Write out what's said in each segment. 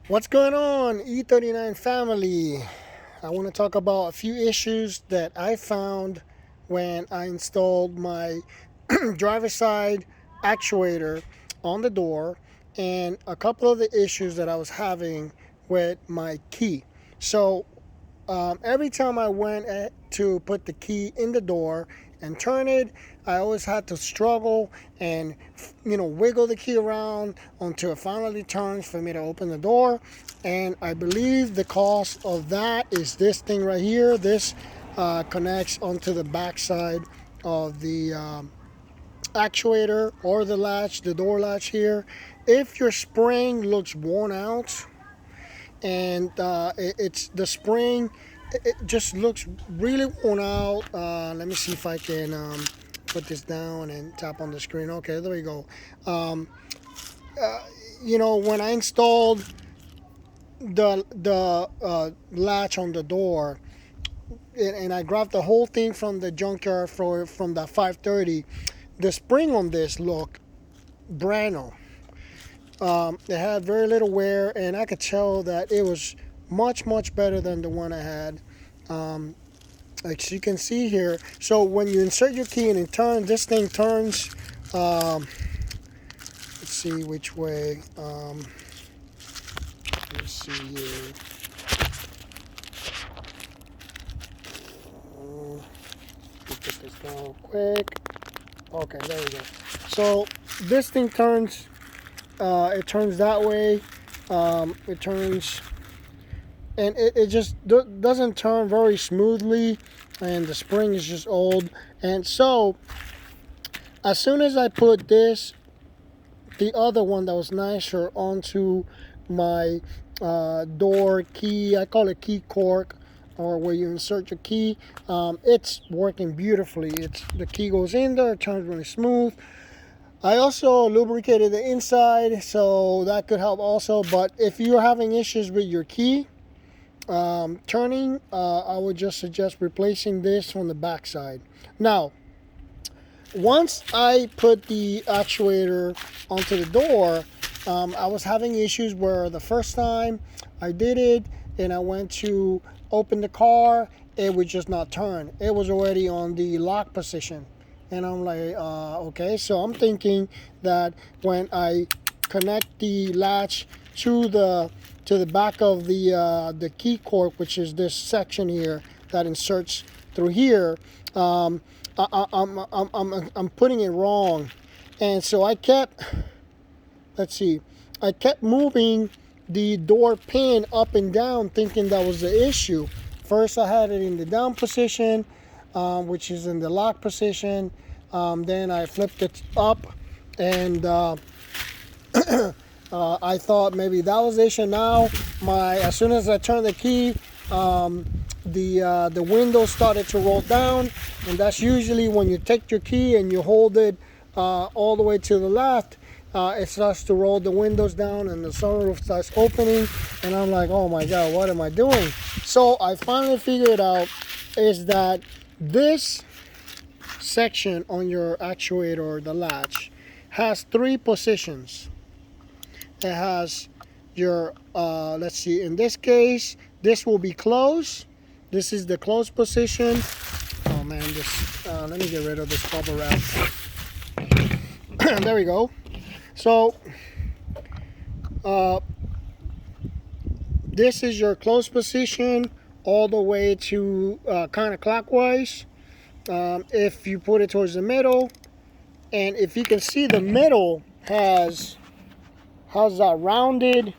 What's going on, E39 family? I want to talk about a few issues that I found when I installed my driver's side actuator on the door, and a couple of the issues that I was having with my key. So every time I went to put the key in the door and turn it, I always had to struggle and wiggle the key around until it finally turns for me to open the door. And I believe the cause of that is this thing right here. This connects onto the back side of the actuator or the latch, the door latch here. If your spring looks worn out and it's the spring, it just looks really worn out. Let me see if I can put this down and tap on the screen. Okay, there we go. um, when I installed the latch on the door, and I grabbed the whole thing from the junkyard from the 530, the spring on this looked brand new. It had very little wear, and I could tell that it was much better than the one I had. Like you can see here, so when you insert your key and it turns, this thing turns. Let's see which way. Let's see here. Put this down real quick. Okay, there we go. So this thing turns. It turns that way. It turns, and it just doesn't turn very smoothly, and the spring is just old. And so as soon as I put the other one that was nicer, onto my door key, I call it key cork, or where you insert your key, it's working beautifully. The key goes in there, it turns really smooth. I also lubricated the inside, so that could help also. But if you're having issues with your key turning, I would just suggest replacing this on the back side. Now, once I put the actuator onto the door, I was having issues where the first time I did it and I went to open the car, it would just not turn. It was already on the lock position. And I'm like, okay. So I'm thinking that when I connect the latch to the back of the key cork, which is this section here that inserts through here, I'm putting it wrong. And so I kept moving the door pin up and down, thinking that was the issue. First I had it in the down position, which is in the lock position. Then I flipped it up, and I thought maybe that was the issue. Now, as soon as I turned the key, the window started to roll down, and that's usually when you take your key and you hold it all the way to the left. It starts to roll the windows down, and the sunroof starts opening, and I'm like, oh my god, what am I doing? So I finally figured out is that this section on your actuator, or the latch, has three positions. It has your let's see, in this case this will be closed. This is the closed position. Oh man, this let me get rid of this bubble wrap. There we go. So this is your closed position all the way to counterclockwise. If you put it towards the middle, and if you can see, the middle has that rounded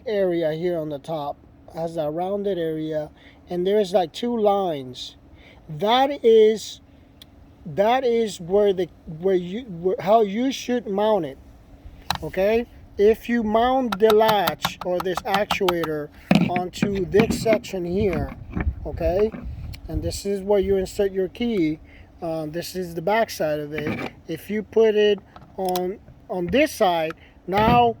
area here on the top, has that rounded area, and there's like two lines. That is how you should mount it. Okay, if you mount the latch or this actuator onto this section here, okay, and this is where you insert your key. This is the back side of it. If you put it on this side, now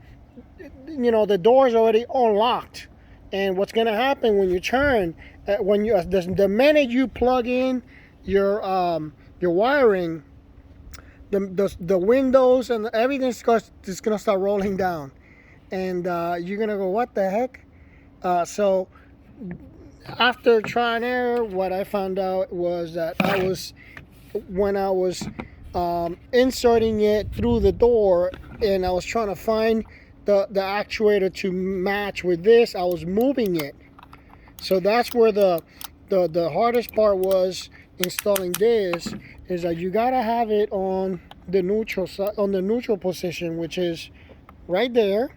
the door is already unlocked. And what's going to happen when you turn, the minute you plug in your wiring, the windows and everything is going to start rolling down. and you're gonna go, what the heck? So after try and error, what I found out was that when I was inserting it through the door, and I was trying to find the actuator to match with this, I was moving it. So that's where the hardest part was installing this, is that you gotta have it on the neutral side, on the neutral position, which is right there.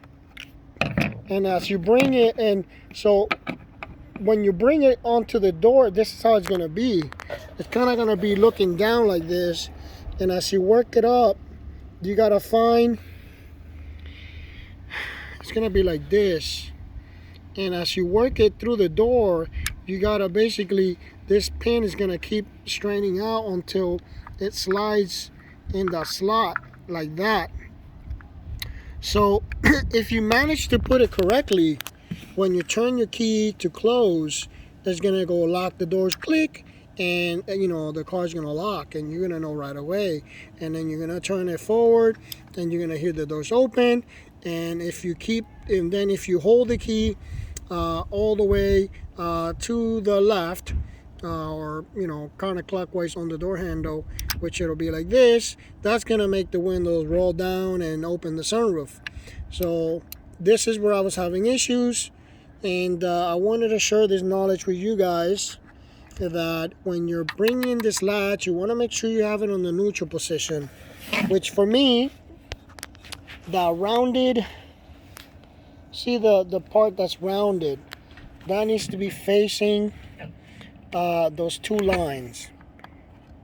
And as you bring it, and so when you bring it onto the door, this is how it's gonna be. It's kind of gonna be looking down like this, and as you work it up, you gotta find, it's gonna be like this. And as you work it through the door, you gotta basically, this pin is gonna keep straining out until it slides in the slot like that. So if you manage to put it correctly, when you turn your key to close, it's gonna go lock the doors, click, and you know the car's gonna lock, and you're gonna know right away. And then you're gonna turn it forward, and you're gonna hear the doors open. And if you hold the key all the way to the left, or you know, counterclockwise on the door handle, which it'll be like this, that's gonna make the windows roll down and open the sunroof. So this is where I was having issues, and I wanted to share this knowledge with you guys, that when you're bringing this latch, you want to make sure you have it on the neutral position, which for me, the rounded, see the part that's rounded, that needs to be facing those two lines.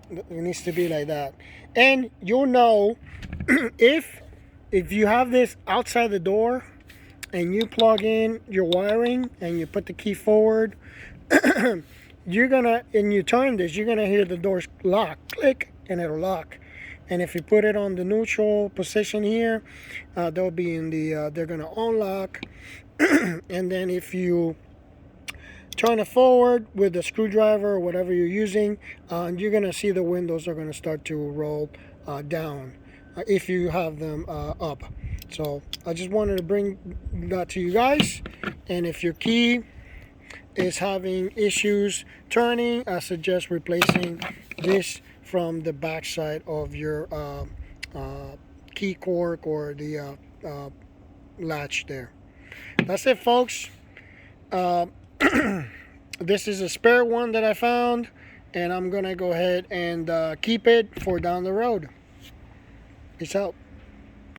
It needs to be like that. And you'll know if you have this outside the door and you plug in your wiring and you put the key forward, you're gonna, and you turn this, you're gonna hear the doors lock, click, and it'll lock. And if you put it on the neutral position here, they'll be in the they're gonna unlock. And then if you turn it forward with the screwdriver or whatever you're using, you're gonna see the windows are gonna start to roll down if you have them up. So I just wanted to bring that to you guys. And if your key is having issues turning, I suggest replacing this from the back side of your key cork or the latch there. That's it, folks. This is a spare one that I found, and I'm gonna go ahead and keep it for down the road. Peace out.